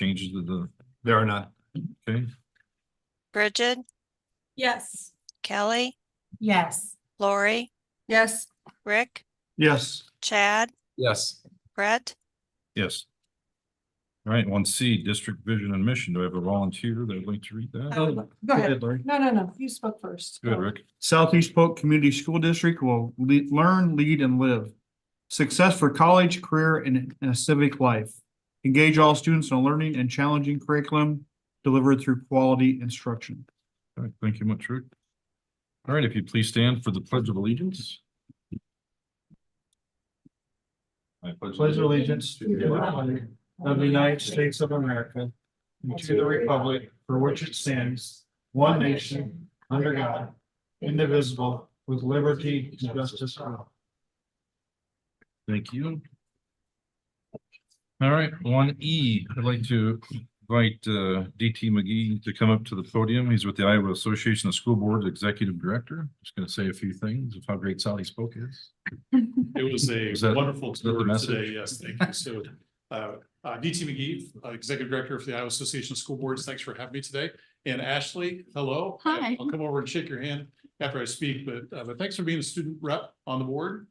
changes to the, There are none. okay, Bridget, Yes. Kelly, Yes. Lori, Yes. Rick, Yes. Chad, Yes. Brett. yes. All right, 1C, district vision and mission. Do I have a volunteer that would like to read that? Go ahead. Larry. No. You spoke first. Good, Rick. Southeast Polk Community School District will learn, lead, and live. Success for college, career, and a civic life. Engage all students in a learning and challenging curriculum delivered through quality instruction. All right, thank you much, Rick. All right, if you'd please stand for the Pledge of Allegiance. I Pledge allegiance to the flag of the United States of America and to the republic for which it stands, one nation, under God, indivisible, with liberty and justice for all. Thank you. All right, 1E, I'd like to invite DT McGee to come up to the podium. He's with the Iowa Association of School Boards Executive Director. Just going to say a few things of how great Southeast Polk is. It was a wonderful that the tour message? today. Yes, thank you. So, DT McGee, Executive Director of the Iowa Association of School Boards. Thanks for having me today. And Ashley, hello. Hi. I'll come over and shake your hand after I speak, but thanks for being a student rep on the board.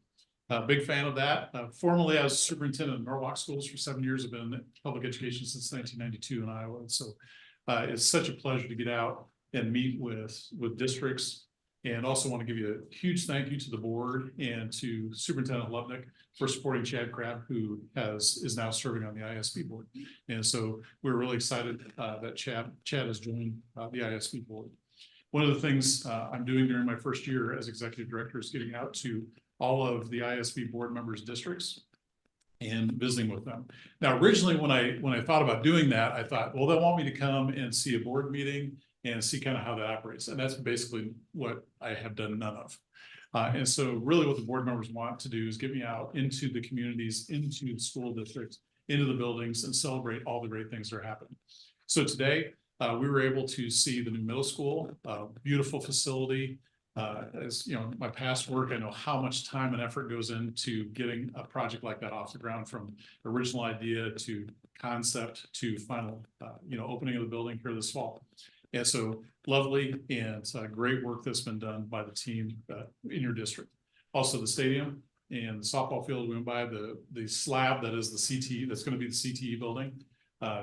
Big fan of that. Formerly, I was superintendent of Norwalk schools for 7 years. I've been in public education since 1992 in Iowa. And so it's such a pleasure to get out and meet with districts. And also want to give you a huge thank you to the board and to Superintendent Lubnick for supporting Chad Crabb, who is now serving on the ISB board. And so we're really excited that Chad has joined the ISB board. One of the things I'm doing during my first year as executive director is getting out to all of the ISB board members' districts and visiting with them. Now, originally, when I thought about doing that, I thought, well, they want me to come and see a board meeting and see kind of how that operates. And that's basically what I have done none of. And so really what the board members want to do is get me out into the communities, into the school districts, into the buildings, and celebrate all the great things that are happening. So today, we were able to see the new middle school, beautiful facility. As you know, my past work, I know how much time and effort goes into getting a project like that off the ground, from original idea to concept to final, opening of the building here this fall. And so lovely and great work that's been done by the team in your district. Also the stadium and the softball field, we went by the slab that is the CTE, that's going to be the CTE building.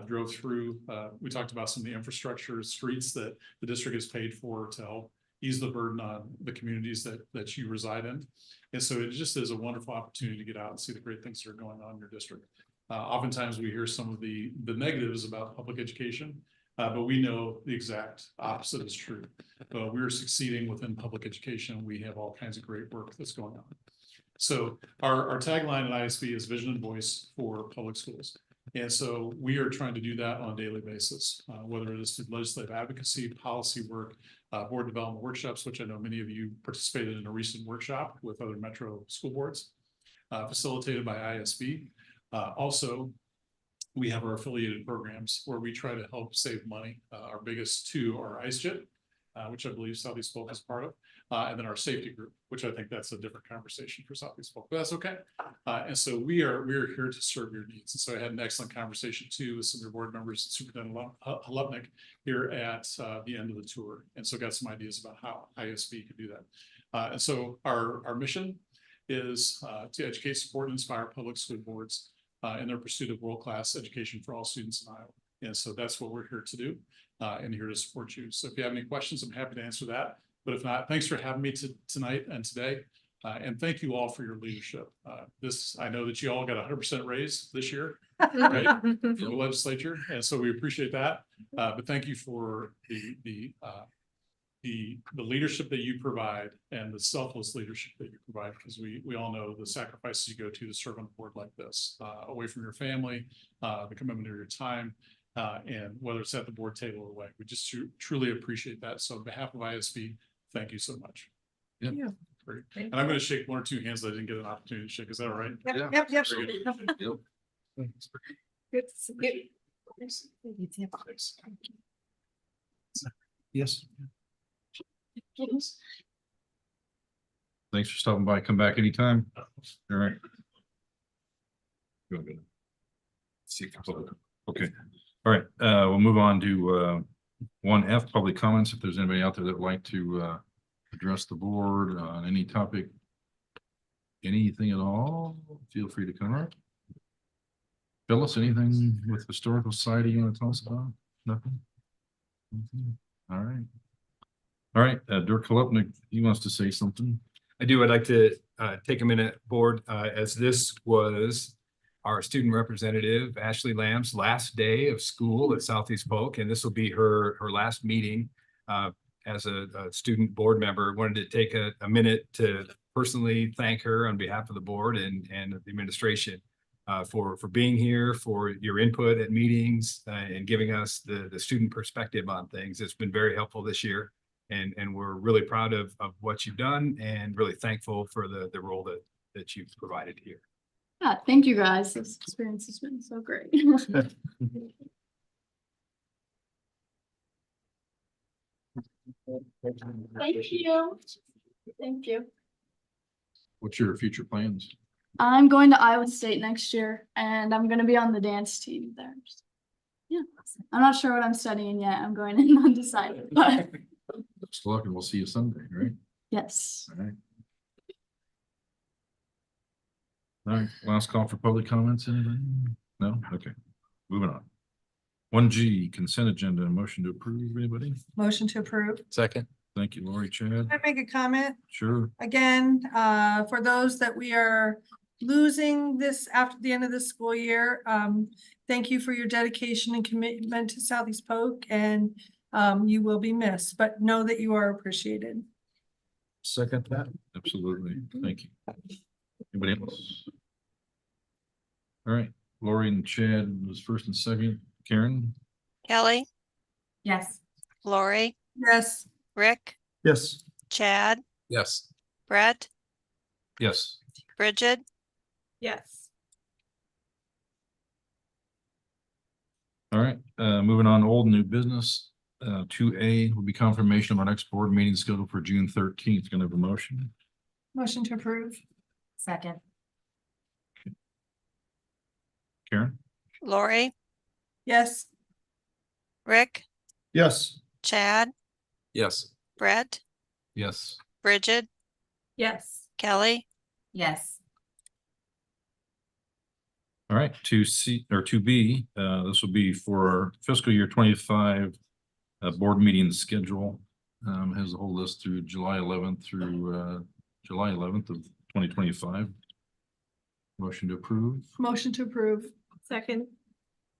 Drove through, we talked about some of the infrastructure streets that the district has paid for to help ease the burden on the communities that you reside in. And so it just is a wonderful opportunity to get out and see the great things that are going on in your district. Oftentimes we hear some of the negatives about public education, but we know the exact opposite is true. We're succeeding within public education. We have all kinds of great work that's going on. So our tagline at ISB is vision and voice for public schools. And so we are trying to do that on a daily basis, whether it is through legislative advocacy, policy work, board development workshops, which I know many of you participated in a recent workshop with other Metro school boards, facilitated by ISB. Also, we have our affiliated programs where we try to help save money. Our biggest two are IceJet, which I believe Southeast Polk is part of, and then our safety group, which I think that's a different conversation for Southeast Polk, but that's okay. And so we are here to serve your needs. And so I had an excellent conversation too with some of your board members, Superintendent Lubnick, here at the end of the tour. And so got some ideas about how ISB could do that. And so our mission is to educate, support, and inspire public school boards in their pursuit of world-class education for all students in Iowa. And so that's what we're here to do, and here to support you. So if you have any questions, I'm happy to answer that. But if not, thanks for having me tonight and today. And thank you all for your leadership. I know that you all got 100% raise this year, right, from the legislature. And so we appreciate that. But thank you for the leadership that you provide and the selfless leadership that you provide, because we all know the sacrifices you go to serve on a board like this, away from your family, the commitment of your time, and whether it's at the board table or away. We just truly appreciate that. So on behalf of ISB, thank you so much. Yeah. Great. And I'm going to shake one or two hands that I didn't get an opportunity to shake. Is that all right? Yep. Very good. Yep. Good to see you. Thanks. Yes. Thanks for stopping by. Come back anytime. All right. Good. See you. Okay. All right, we'll move on to 1F, public comments. If there's anybody out there that would like to address the board on any topic, anything at all, feel free to come up. Phyllis, anything with Historical Society you want to tell us about? Nothing? All right. All right, Dirk Kolupnik, he wants to say something. I do. I'd like to take a minute, board, as this was our student representative, Ashley Lamb's last day of school at Southeast Polk, and this will be her last meeting as a student board member. Wanted to take a minute to personally thank her on behalf of the board and the administration for being here, for your input at meetings and giving us the student perspective on things. It's been very helpful this year. And we're really proud of what you've done and really thankful for the role that you've provided here. Yeah, thank you guys. This experience has been so great. Thank you. Thank you. What's your future plans? I'm going to Iowa State next year and I'm going to be on the dance team there. Yeah, I'm not sure what I'm studying yet. I'm going in undecided, but Best of luck and we'll see you Sunday, right? yes. All right. All right, last call for public comments, anybody? No? Okay, moving on. 1G, consent agenda, motion to approve, anybody? Motion to approve. Second. Thank you, Lori, Chad. Can I make a comment? Sure. Again, for those that we are losing this after the end of the school year, thank you for your dedication and commitment to Southeast Polk, and you will be missed, but know that you are appreciated. Second that. Absolutely, thank you. Anybody else? All right, Lori and Chad was first and second. Karen? Kelly, Yes. Lori, Yes. Rick, Yes. Chad, Yes. Brett, Yes. Bridget, Yes. All right, moving on, old and new business. 2A will be confirmation of our next board meeting scheduled for June 13th. Gonna have a motion. Motion to approve. Second. Karen? Lori, Yes. Rick, Yes. Chad, Yes. Brett, Yes. Bridget, Yes. Kelly, Yes. All right, 2C or 2B, this will be for our fiscal year 25 board meeting schedule. Has the whole list through July 11th through July 11th of 2025. Motion to approve. Motion to approve. Second.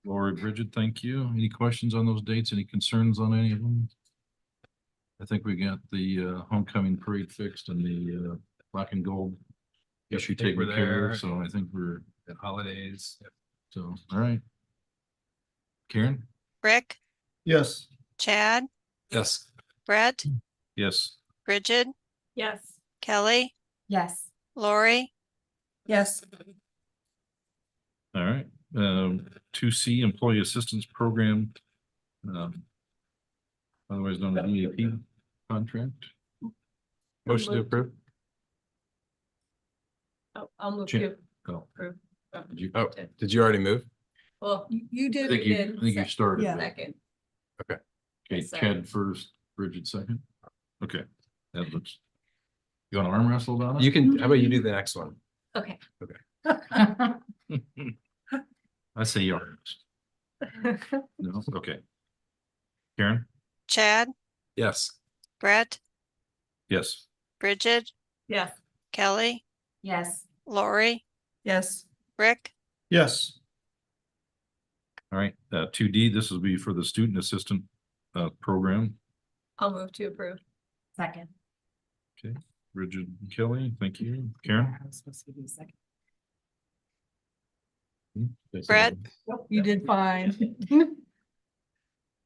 Lori, Bridget, thank you. Any questions on those dates? Any concerns on any of them? I think we got the homecoming parade fixed and the black and gold Yep, issue I think taken we're care of, there. so I think we're, The holidays. so, all right. Karen? Rick, Yes. Chad, Yes. Brett, Yes. Bridget, Yes. Kelly, Yes. Lori, Yes. All right, 2C, Employee Assistance Program. Otherwise known as EAP contract. Motion to approve. Oh, I'll move Chan- to Oh, approve. did you? Oh, did you already move? Well, you I did. think you started. Yeah. but- Second. Okay, Yes, sir. Chad first, Bridget second. Okay, that looks. You want to arm wrestle about it? You can, how about you do the next one? Okay. I say you arm wrestle. No, okay. Karen? Chad, Yes. Brett, Yes. Bridget, Yes. Kelly, Yes. Lori, Yes. Rick, Yes. All right, 2D, this will be for the Student Assistant Program. I'll move to approve. Second. Bridget and Kelly, thank you. Karen? I was supposed to be second. Brett, You did fine.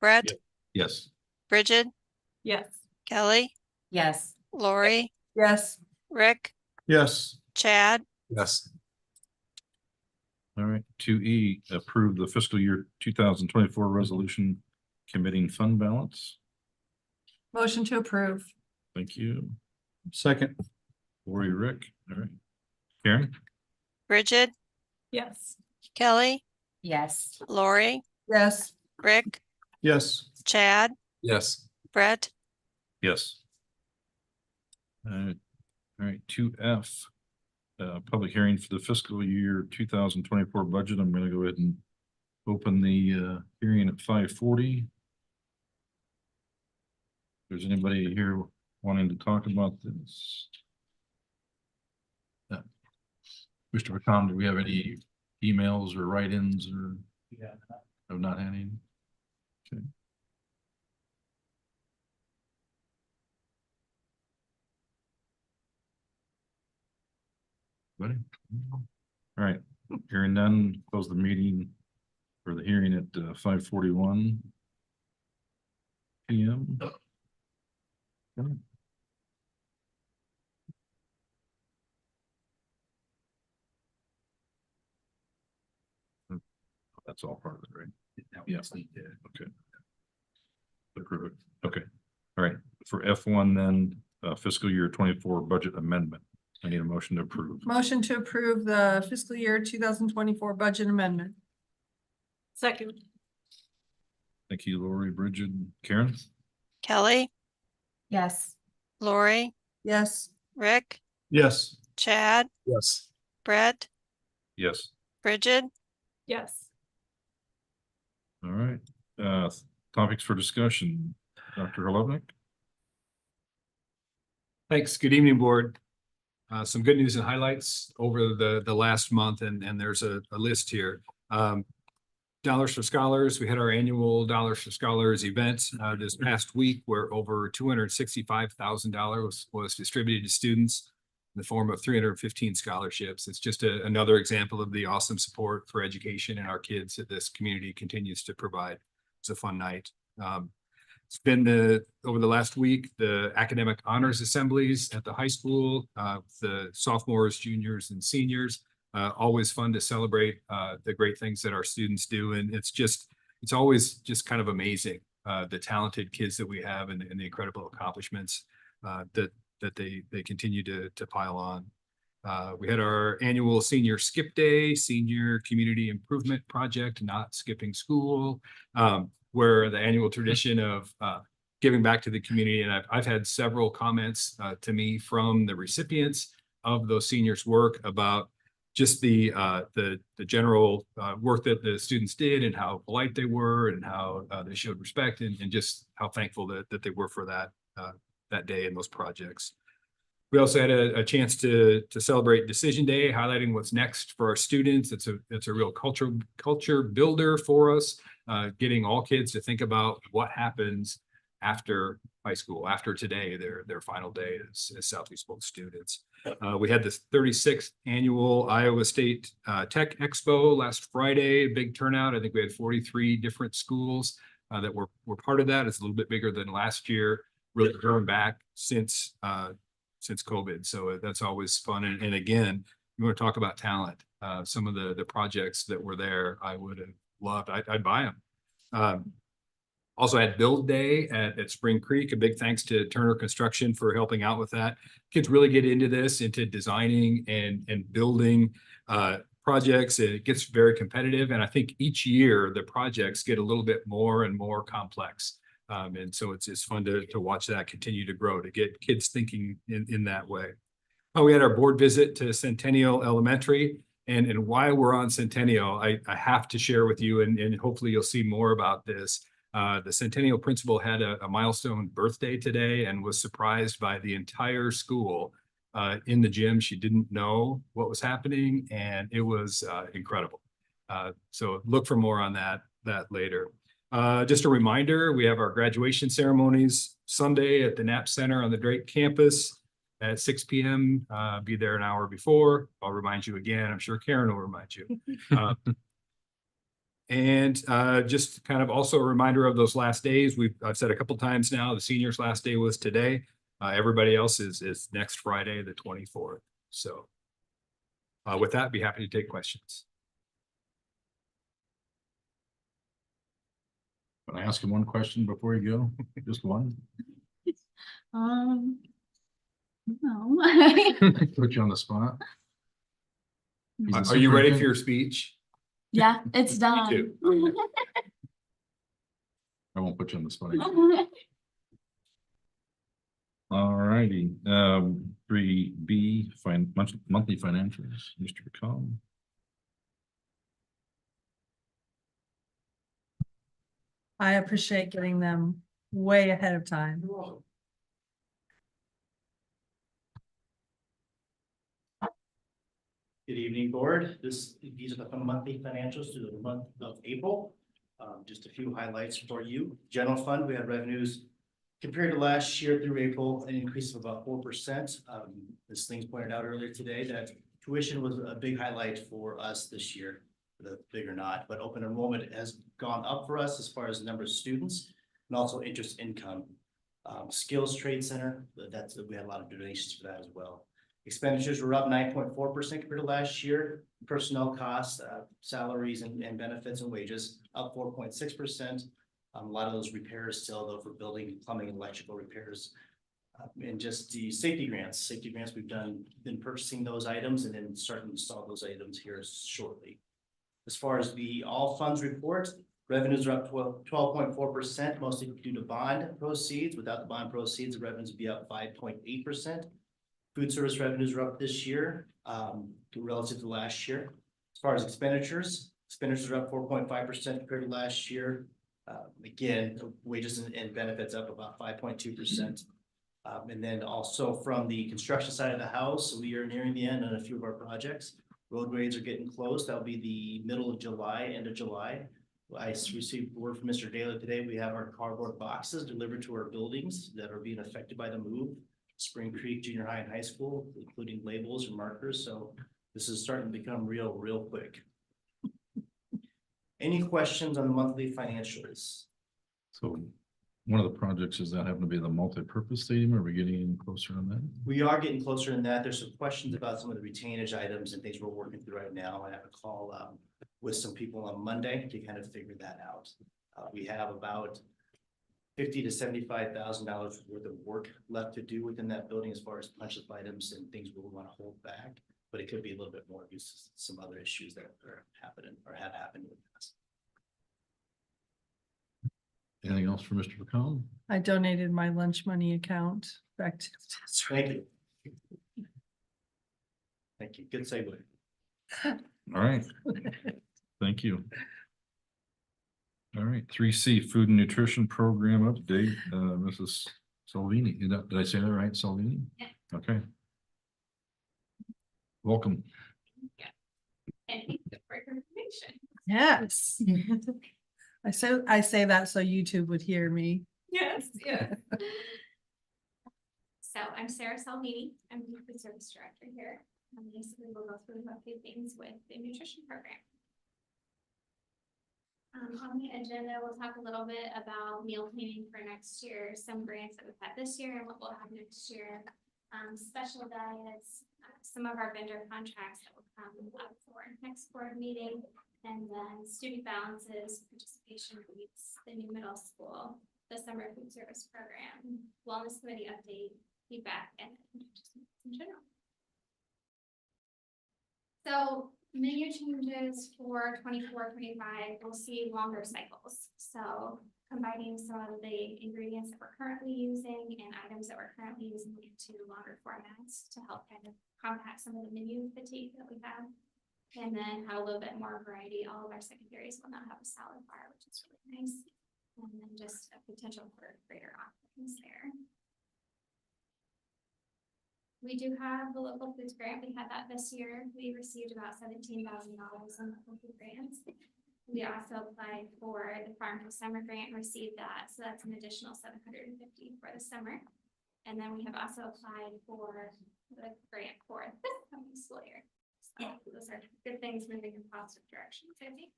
Brett, Yes. Bridget, Yes. Kelly, Yes. Lori, Yes. Rick, Yes. Chad, Yes. All right, 2E, approve the fiscal year 2024 resolution committing fund balance. Motion to approve. Thank you. Second. Lori, Rick, all right. Karen? Bridget, Yes. Kelly, Yes. Lori, Yes. Rick, Yes. Chad, Yes. Brett, Yes. All right, 2F, public hearing for the fiscal year 2024 budget. I'm gonna go ahead and open the hearing at 5:40. If there's anybody here wanting to talk about this? Mr. McCom, do we have any emails or write-ins or? Yeah. Have not had any? Okay. Ready? All right, hearing none, close the meeting for the hearing at 5:41 PM. Okay. That's all part of it, right? Yes. Okay. Approve it. Okay, all right, for F1 then, fiscal year 24 budget amendment. I need a motion to approve. Motion to approve the fiscal year 2024 budget amendment. Second. Thank you, Lori, Bridget, Karen. Kelly, Yes. Lori, Yes. Rick, Yes. Chad, Yes. Brett, Yes. Bridget, Yes. All right, topics for discussion. Dr. Holovnik. Thanks. Good evening, board. Some good news and highlights over the last month, and there's a list here. Dollars for Scholars, we had our annual Dollars for Scholars event this past week where over $265,000 was distributed to students in the form of 315 scholarships. It's just another example of the awesome support for education and our kids that this community continues to provide. It's a fun night. It's been over the last week, the academic honors assemblies at the high school, the sophomores, juniors, and seniors. Always fun to celebrate the great things that our students do. And it's always just kind of amazing, the talented kids that we have and the incredible accomplishments that they continue to pile on. We had our annual senior skip day, senior community improvement project, not skipping school, where the annual tradition of giving back to the community. And I've had several comments to me from the recipients of those seniors' work about just the general work that the students did and how polite they were and how they showed respect and just how thankful that they were for that day and those projects. We also had a chance to celebrate Decision Day, highlighting what's next for our students. It's a real culture builder for us, getting all kids to think about what happens after high school, after today, their final day as Southeast Polk students. We had this 36th annual Iowa State Tech Expo last Friday, big turnout. I think we had 43 different schools that were part of that. It's a little bit bigger than last year, really growing back since COVID. So that's always fun. And again, you want to talk about talent. Some of the projects that were there, I would have loved. I'd buy them. Also had Build Day at Spring Creek. A big thanks to Turner Construction for helping out with that. Kids really get into this, into designing and building projects. It gets very competitive. And I think each year the projects get a little bit more and more complex. And so it's fun to watch that continue to grow, to get kids thinking in that way. We had our board visit to Centennial Elementary. And while we're on Centennial, I have to share with you, and hopefully you'll see more about this. The Centennial principal had a milestone birthday today and was surprised by the entire school in the gym. She didn't know what was happening, and it was incredible. So look for more on that later. Just a reminder, we have our graduation ceremonies Sunday at the Knapp Center on the Drake campus at 6 p.m. Be there an hour before. I'll remind you again. I'm sure Karen will remind you. And just kind of also a reminder of those last days. I've said a couple times now, the seniors' last day was today. Everybody else is next Friday, the 24th. So with that, be happy to take questions. Can I ask him one question before you go? Just one? No. Put you on the spot. Are you ready for your speech? Yeah, it's done. too. I won't put you on the spot. All righty, 3B, monthly financials, Mr. McCollum. I appreciate getting them way ahead of time. Good evening, board. These are the monthly financials through the month of April. Just a few highlights for you. General fund, we had revenues compared to last year through April, an increase of about 4%. As things pointed out earlier today, that tuition was a big highlight for us this year, big or not, but open enrollment has gone up for us as far as the number of students and also interest income. Skills Trade Center, we had a lot of donations for that as well. Expenditures were up 9.4% compared to last year. Personnel costs, salaries and benefits and wages up 4.6%. A lot of those repairs still though for building, plumbing, and electrical repairs. And just the safety grants, we've been purchasing those items and then starting to install those items here shortly. As far as the all funds report, revenues are up 12.4%, mostly due to bond proceeds. Without the bond proceeds, the revenues would be up 5.8%. Food service revenues are up this year relative to last year. As far as expenditures are up 4.5% compared to last year. Again, wages and benefits up about 5.2%. And then also from the construction side of the house, we are nearing the end on a few of our projects. Road grades are getting close. That'll be the middle of July, end of July. I received word from Mr. Daly today. We have our cardboard boxes delivered to our buildings that are being affected by the move. Spring Creek Junior High and High School, including labels and markers. So this is starting to become real quick. Any questions on the monthly financials? So one of the projects, does that happen to be the multi-purpose stadium? Are we getting any closer on that? We are getting closer in that. There's some questions about some of the retainage items and things we're working through right now. I have a call with some people on Monday to kind of figure that out. We have about $50,000 to $75,000 worth of work left to do within that building as far as punch list items and things we want to hold back, but it could be a little bit more due to some other issues that are happening or have happened in the past. Anything else for Mr. McCollum? I donated my lunch money account back to. Thank you. Thank you. Good segue. All right. Thank you. All right, 3C, Food and Nutrition Program update, Mrs. Salvini. Did I say that right, Salvini? Yeah. Okay. Welcome. And thank you for your information. Yes. I say that so YouTube would hear me. Yes, yes. So I'm Sarah Salvini. I'm the food service director here. Basically, we'll go through a few things with the nutrition program. On the agenda, we'll talk a little bit about meal planning for next year, some grants that we've had this year and what we'll have next year. Special diets, some of our vendor contracts that will come up for next board meeting, and then student balances, participation weeks, the new middle school, the summer food service program, wellness committee update, feedback, and just in general. So menu changes for 24-25, we'll see longer cycles. So combining some of the ingredients that we're currently using and items that we're currently using into longer formats to help kind of combat some of the menu fatigue that we have. And then have a little bit more variety. All of our secondaries will now have a salad bar, which is really nice. And then just a potential for greater offerings there. We do have the local foods grant. We had that this year. We received about $17,000 in local food grants. We also applied for the Farm to Summer grant and received that. So that's an additional $750 for the summer. And then we have also applied for the grant for this coming school year. So those are good things moving in positive directions, I think.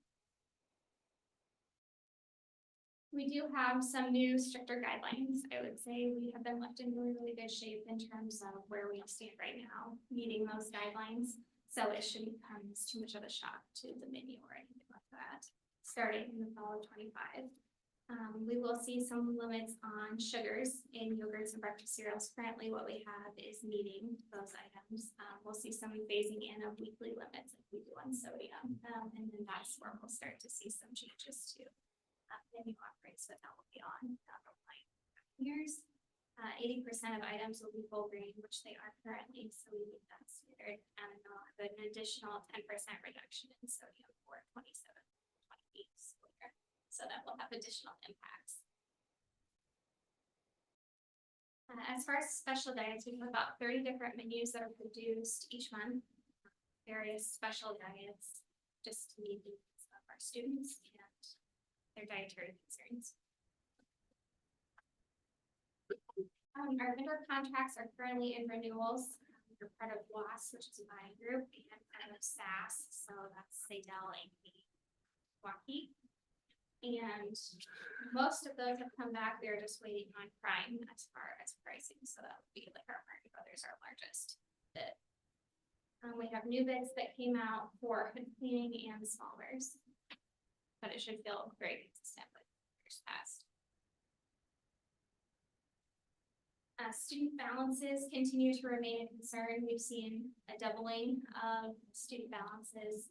We do have some new stricter guidelines. I would say we have been left in really good shape in terms of where we stand right now, meeting those guidelines. So it shouldn't come as too much of a shock to the menu or anything like that, starting in the fall of 25. We will see some limits on sugars in yogurts and breakfast cereals. Currently, what we have is meeting those items. We'll see some phasing in of weekly limits like we do on sodium. And then that's where we'll start to see some changes too. menu offerings, so that will be on down the line. Years, 80% of items will be full grain, which they are currently, so we need that standard, and they'll have an additional 10% reduction in sodium for 27-28 school year. So that will have additional impacts. As far as special diets, we have about 30 different menus that are produced each month. Various special diets just to meet the needs of our students and their dietary concerns. Our vendor contracts are currently in renewals. We're part of WAS, which is a buying group, and part of SAS, so that's Sadell and Milwaukee. And most of those have come back. We are just waiting on Prime as far as pricing, so that would be like our Martin Brothers, our largest bid. We have new bids that came out for hood cleaning and smallers, but it should feel very consistent with years past. Student balances continue to remain a concern. We've seen a doubling of student balances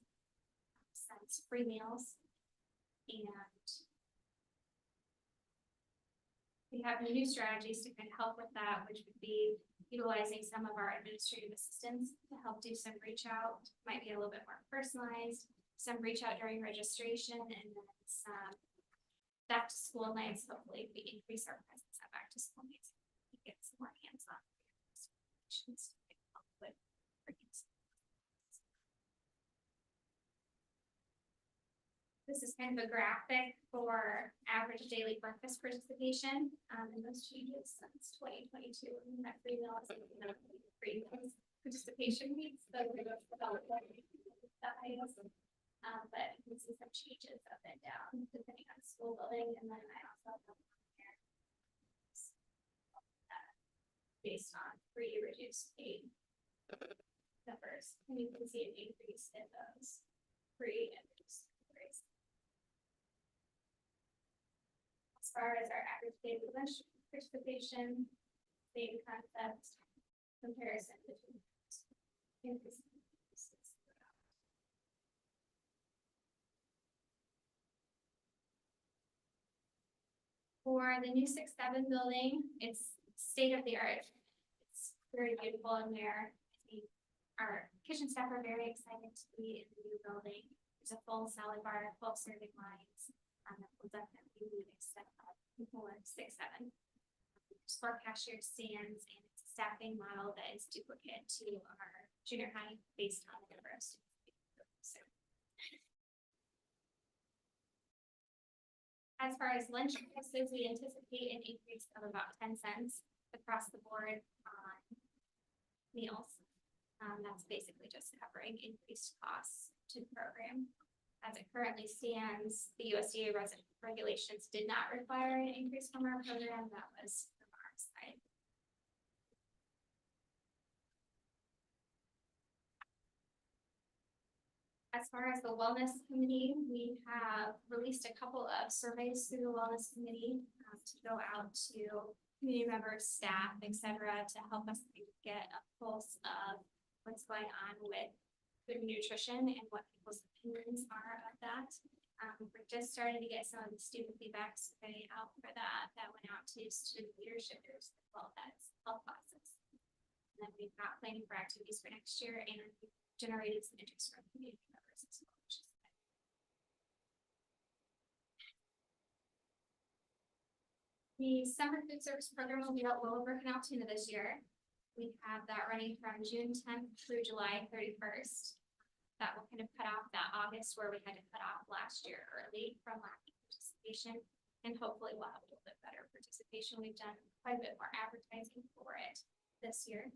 since free meals. And we have new strategies to kind of help with that, which would be utilizing some of our administrative assistants to help do some reach out, might be a little bit more personalized, some reach out during registration, and then some back to school nights. Hopefully we increase our presence at back to school nights. Get some more hands-on. This is kind of a graphic for average daily breakfast participation, and those changes since 2022. And that free meals and free meals participation weeks. So we're going to develop that. But you can see some changes up and down depending on the school building, and then I also have based on free reduced paid numbers, and you can see an increase in those free and reduced rates. As far as our average daily lunch participation, same concept, comparison between increases. For the new 6-7 building, it's state of the art. It's very beautiful in there. Our kitchen staff are very excited to be in the new building. There's a full salad bar, full serving lines. That will definitely be a step up for 6-7. There's 4 cashier stands, and it's a staffing model that is duplicate to our junior high based on the number of students. As far as lunch prices, we anticipate an increase of about 10 cents across the board on meals. That's basically just covering increased costs to the program. As it currently stands, the USDA regulations did not require an increase from our program. That was from our side. As far as the wellness committee, we have released a couple of surveys through the wellness committee to go out to community members, staff, etc., to help us get a pulse of what's going on with food and nutrition and what people's opinions are of that. We're just starting to get some of the student feedback survey out for that. That went out to student leadership groups as well as health classes. And then we've got planning for activities for next year, and we've generated some interest from community members as well, which is good. The summer food service program will be out Willowbrook and Altoona this year. We have that running from June 10th through July 31st. That will kind of cut off that August where we had to cut off last year early from lacking participation, and hopefully we'll have a little bit better participation. We've done quite a bit more advertising for it this year.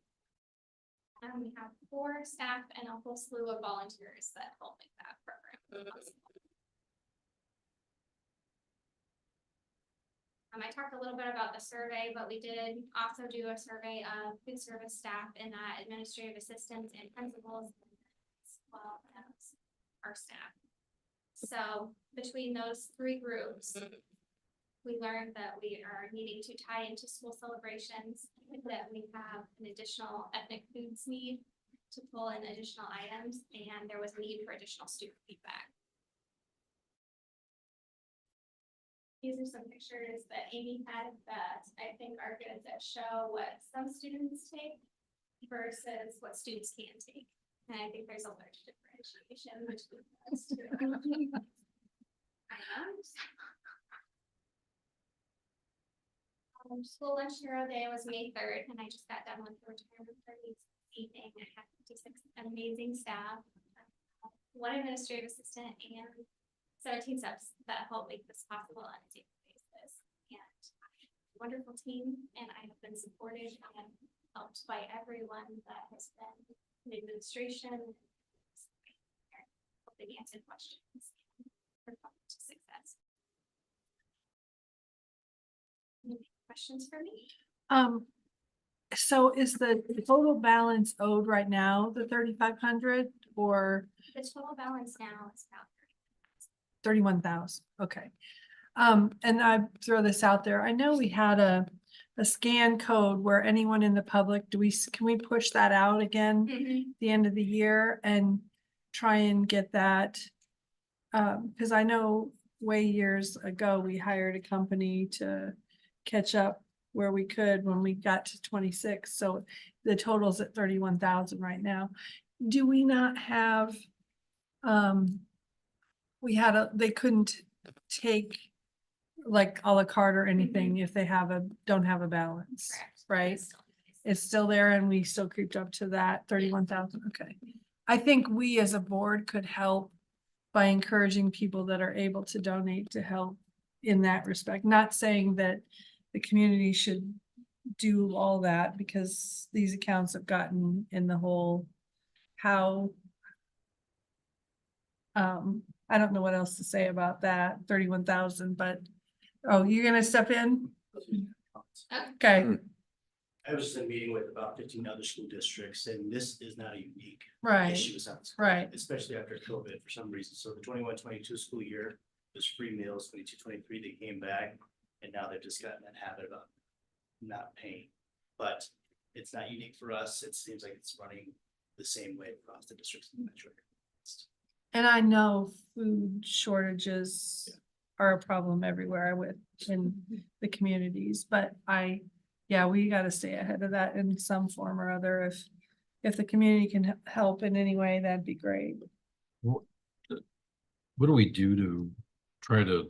We have 4 staff and a whole slew of volunteers that help make that program possible. I talked a little bit about the survey, but we did also do a survey of food service staff and administrative assistants and principals, as well as our staff. So between those 3 groups, we learned that we are needing to tie into school celebrations, that we have an additional ethnic foods need to pull in additional items, and there was a need for additional student feedback. These are some pictures that Amy had that I think are good that show what some students take versus what students can take. And I think there's a large differentiation between those two. School lunch hero day was May 3rd, and I just got done with the retirement party this evening. I had 56 amazing staff, one administrative assistant, and 17 subs that help make this possible on a daily basis. And wonderful team, and I have been supported and helped by everyone that has been in administration, helping answer questions for to success. Any questions for me? So is the total balance owed right now the 3,500 or The total balance now is about 31,000? Okay. And I throw this out there. I know we had a scan code where anyone in the public, can we push that out again at the end of the year and try and get that? Because I know way years ago, we hired a company to catch up where we could when we got to 26. So the total's at 31,000 right now. Do we not have, they couldn't take like a la carte or anything if they don't have a balance, correct. right? It's still there and we still creeped up to that 31,000. Okay. I think we as a board could help by encouraging people that are able to donate to help in that respect. Not saying that the community should do all that because these accounts have gotten in the whole how I don't know what else to say about that 31,000, but oh, you're gonna step in? Okay, I was just in a meeting with about 15 other school districts, and this is not a unique right, issue. Sounds right. especially after COVID for some reason. So the 21-22 school year was free meals, 22-23 they came back, and now they've just gotten that habit of not paying. But it's not unique for us. It seems like it's running the same way across the districts in the metro area. And I know food shortages are a problem everywhere in the communities, but yeah, we gotta stay ahead of that in some form or other. If the community can help in any way, that'd be great. What do we do to try to,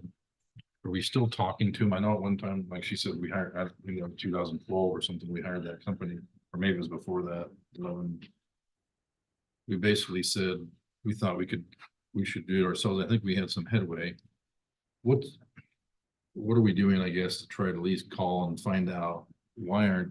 are we still talking to them? I know at one time, like she said, we hired, 2012 or something, we hired that company, or maybe it was before that. We basically said, we thought we should do it ourselves. I think we had some headway. What are we doing, I guess, to try to at least call and find out why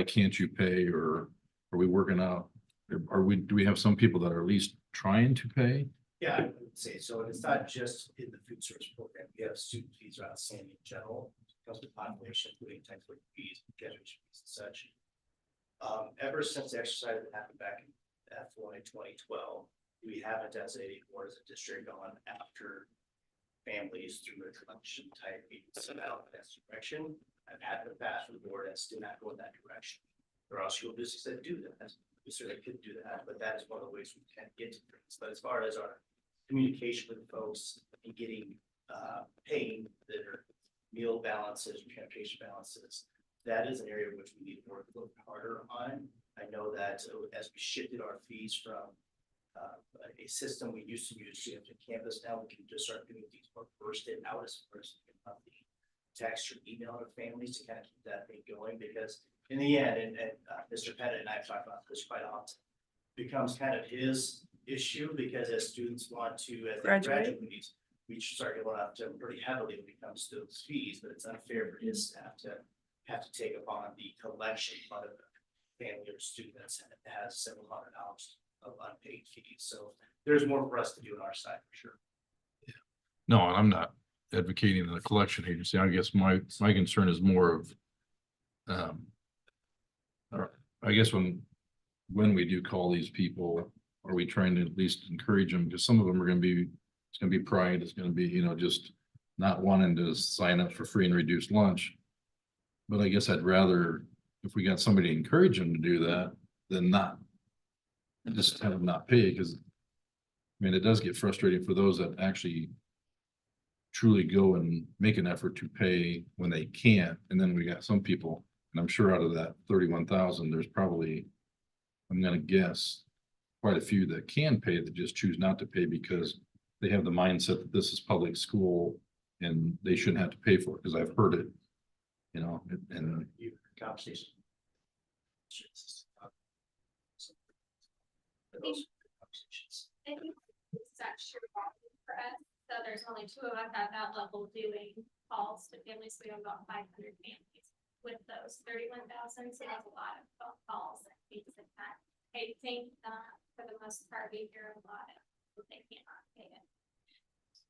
can't you pay, or are we working out? Do we have some people that are at least trying to pay? Yeah, I would say so. And it's not just in the food service program. We have student fees are outstanding in general, comes to population, including textbook fees, graduation fees and such. Ever since the exercise that happened back in FY 2012, we haven't as a board as a district gone after families through a collection type about that direction. I've had the past with the board that do not go in that direction. There are school districts that do that. We certainly could do that, but that is one of the ways we can get to things. But as far as our communication with folks and getting paying their meal balances, transportation balances, that is an area which we need to work a little bit harder on. I know that as we shifted our fees from a system we used to use to campus, now we can just start doing these more burst in out as first the text or email to families to kind of keep that thing going, because in the end, and Mr. Pettit and I have talked about this quite often, becomes kind of his issue, because as students want to, as they graduate, we start going up to them pretty heavily when it comes to those fees, but it's unfair for his staff to have to take upon the collection part of the family or students that has several $100 of unpaid fees. So there's more for us to do on our side for sure. No, I'm not advocating the collection agency. I guess my concern is more of, I guess when we do call these people, are we trying to at least encourage them? Because some of them are going to be, it's going to be pride. It's going to be, just not wanting to sign up for free and reduced lunch. But I guess I'd rather, if we got somebody to encourage them to do that, than not. Just have them not pay, because it does get frustrating for those that actually truly go and make an effort to pay when they can't. And then we got some people, and I'm sure out of that 31,000, there's probably, I'm gonna guess, quite a few that can pay that just choose not to pay because they have the mindset that this is public school and they shouldn't have to pay for it, because I've heard it, you know, and Conversation. I think such your volume for us, so there's only 2 of us at that level doing calls to families, we have about 500 families with those 31,000, so that's a lot of phone calls and things like that. I think for the most part, we hear a lot of people they cannot pay it.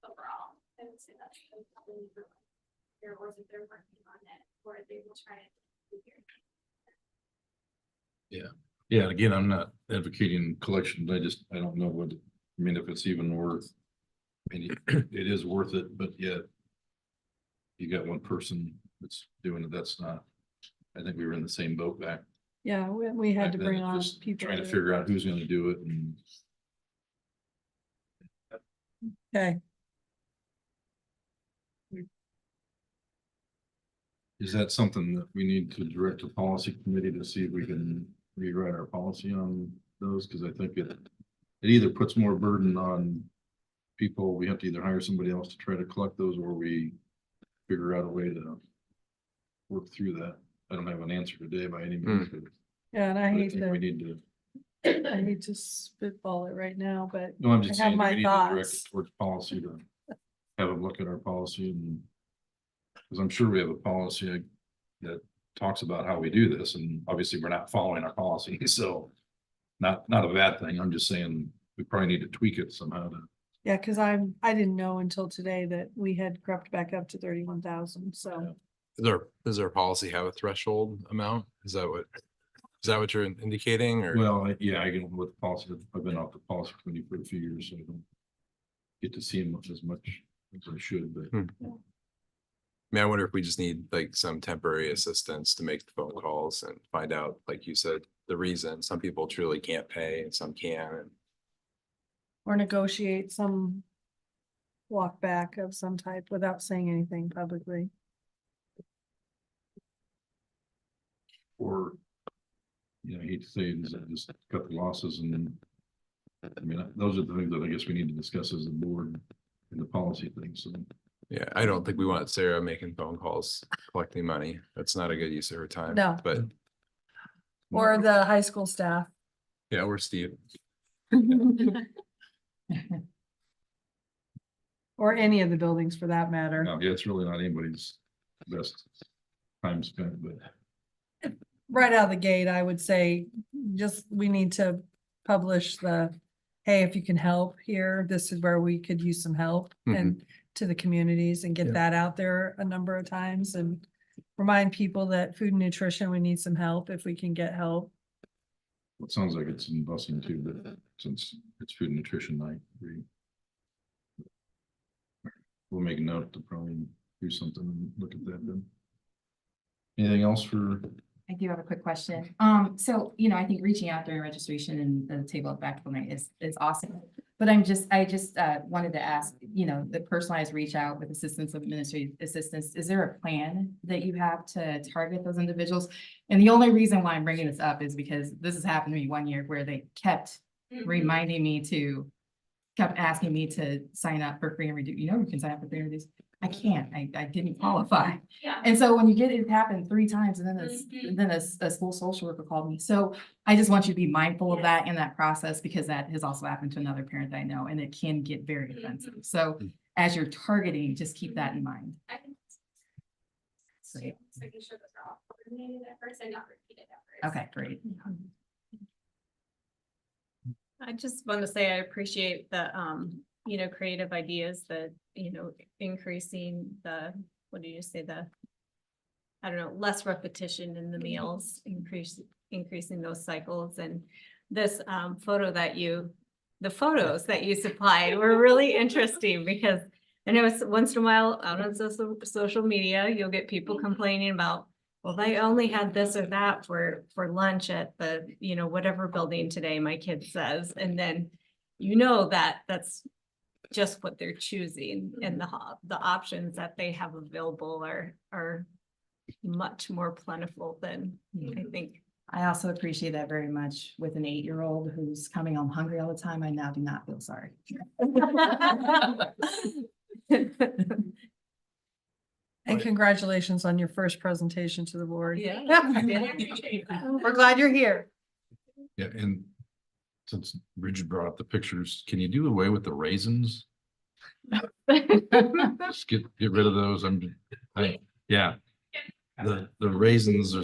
Overall, I would say that's probably there, or if they're working on it, or they will try it. yeah, again, I'm not advocating collection, I don't know what, I mean, if it's even worth. I mean, it is worth it, but yet. You got one person that's doing it, that's not, I think we were in the same boat back. Yeah, we had to back then, bring on just people. Trying to figure out who's gonna do it and. Okay, Is that something that we need to direct the policy committee to see if we can rewrite our policy on those? Cause I think it either puts more burden on people, we have to either hire somebody else to try to collect those, or we figure out a way to work through that. I don't have an answer today by any means, but yeah, and I think we need to, I hate to spitball it right now, but no, I'm just I have saying, my we need to direct it thoughts. towards policy to have a look at our policy and. Cause I'm sure we have a policy that talks about how we do this, and obviously we're not following our policy, so. Not a bad thing, I'm just saying, we probably need to tweak it somehow to. Yeah, cause I didn't know until today that we had crept back up to 31,000, so. Does our policy have a threshold amount? Is that what you're indicating, or? Well, yeah, I get with the policy, I've been off the policy committee for a few years, so I don't. Get to see much as I should, but. I mean, I wonder if we just need like some temporary assistance to make the phone calls and find out, like you said, the reason. Some people truly can't pay and some can. And Or negotiate some walk back of some type without saying anything publicly. Or. You know, I hate to say it, is that just cut the losses and then. I mean, those are the things that I guess we need to discuss as a board in the policy thing, so. yeah, I don't think we want Sarah making phone calls, collecting money. That's not a good use of her time. No. But Or the high school staff. yeah, we're Steve. Or any of the buildings for that matter. No, yeah, it's really not anybody's best time spent, but. Right out of the gate, I would say, just, we need to publish hey, if you can help here, this is where we could use some help. And to the communities and get Yeah. that out there a number of times and remind people that food and nutrition, we need some help if we can get help. It sounds like it's in busing too, but since it's food and nutrition night, we'll make a note to probably do something and look at that then. Anything else for? I do have a quick question. So, I think reaching out during registration and the table of back night is awesome. But I just wanted to ask, the personalized reach out with assistance of administrative assistance, is there a plan that you have to target those individuals? And the only reason why I'm bringing this up is because this has happened to me one year where they kept reminding me kept asking me to sign up for free and reduced. You can sign up for free and reduced. I can't, I didn't qualify. Yeah. And so when you get it happened 3 times and then a school social worker called me. So I just want you to be mindful of that in that process, because that has also happened to another parent that I know, and it can get very offensive. So as you're targeting, just keep that in mind. I think. So making sure those are all coordinated efforts and not repeated efforts. Okay, great. I just want to say I appreciate the, creative ideas that, increasing what do you say, less repetition in the meals, increasing those cycles. And this the photos that you supplied were really interesting, because I know once in a while out on social media, you'll get people complaining about, well, they only had this or that for lunch at the, whatever building today, my kid says. And then, that's just what they're choosing and the options that they have available are much more plentiful than I think. I also appreciate that very much with an 8-year-old who's coming home hungry all the time. I now do not feel sorry. And congratulations on your first presentation to the board. Yeah. We're glad you're here. Yeah, and since Bridget brought up the pictures, can you do away with the raisins? Just get rid of those. Yeah. The raisins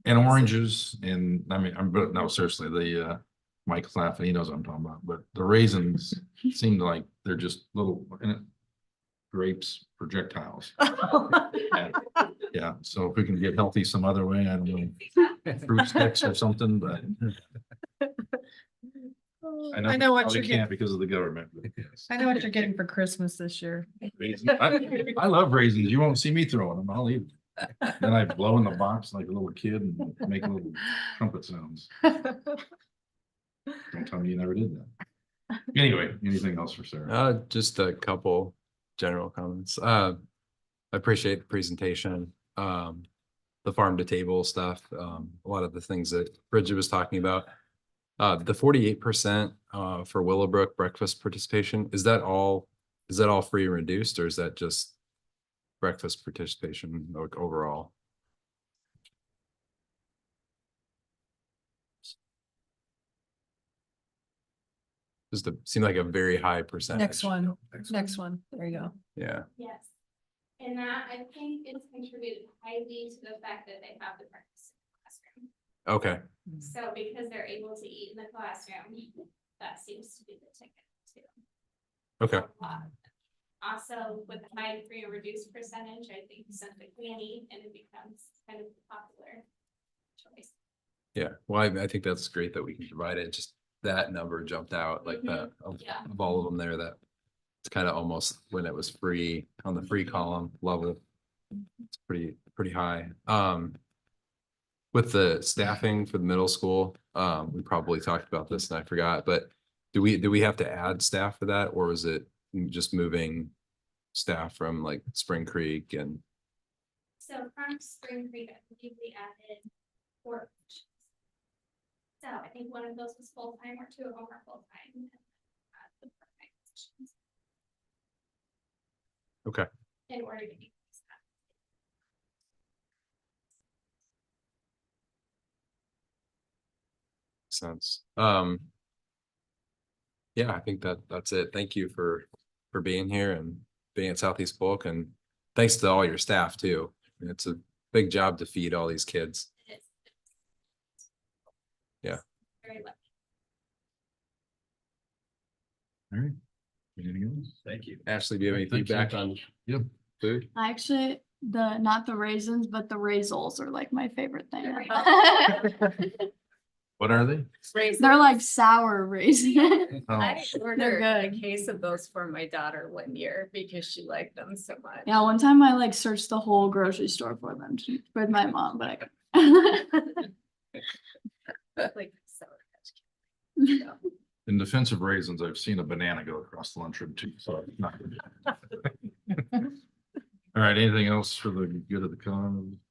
and oranges and but no, seriously, Mike's laughing, he knows what I'm talking about, but the raisins seem like they're just little grapes projectiles. Yeah, so if we can get healthy some other way, I don't know, fruit sticks or something, but. I know what probably you're getting. can't because of the government. But yes. I know what you're getting for Christmas this year. Raisins. I love raisins. You won't see me throwing them. I'll eat them. Then I blow in the box like a little kid and make little trumpet sounds. Don't tell me you never did that. Anyway, anything else for Sarah? Just a couple general comments. I appreciate the presentation. The farm to table stuff, a lot of the things that Bridget was talking about. The 48% for Willowbrook breakfast participation, is that all free and reduced, or is that just breakfast participation like overall? Just seem like a very high percentage. Next one. There you go. Yeah. Yes. And that, I think it's contributed highly to the fact that they have the breakfast in the classroom. Okay. So because they're able to eat in the classroom, that seems to be the ticket too. Okay. Also, with the high free or reduced percentage, I think something can eat and it becomes kind of a popular choice. Yeah, well, I think that's great that we can provide it. Just that number jumped out like that of all of them there. That it's kind of almost when it was free on the free column level. It's pretty high. With the staffing for the middle school, we probably talked about this and I forgot, but do we have to add staff for that, or is it just moving staff from like Spring Creek and? So from Spring Creek, I believe we added 4 positions. So I think one of those was full-time or 2 of them are full-time. The part-time positions. Okay. In order to increase that. Sense. Yeah, I think that's it. Thank you for being here and being at Southeast Polk, and thanks to all your staff too. It's a big job to feed all these kids. It is. Yeah. Very lucky. All right. Anything else? Thank you. Ashley, do you have any Thank you. feedback on food? I actually, not the raisins, but the raisins are like my favorite thing. What are they? They're like sour raisins. Oh, I ordered a good. case of those for my daughter one year because she liked them so much. Yeah, one time I like searched the whole grocery store for them with my mom, but I couldn't. Like sour. in defense of raisins, I've seen a banana go across the lunchroom too, so it's not good. All right, anything else for the good of the cause?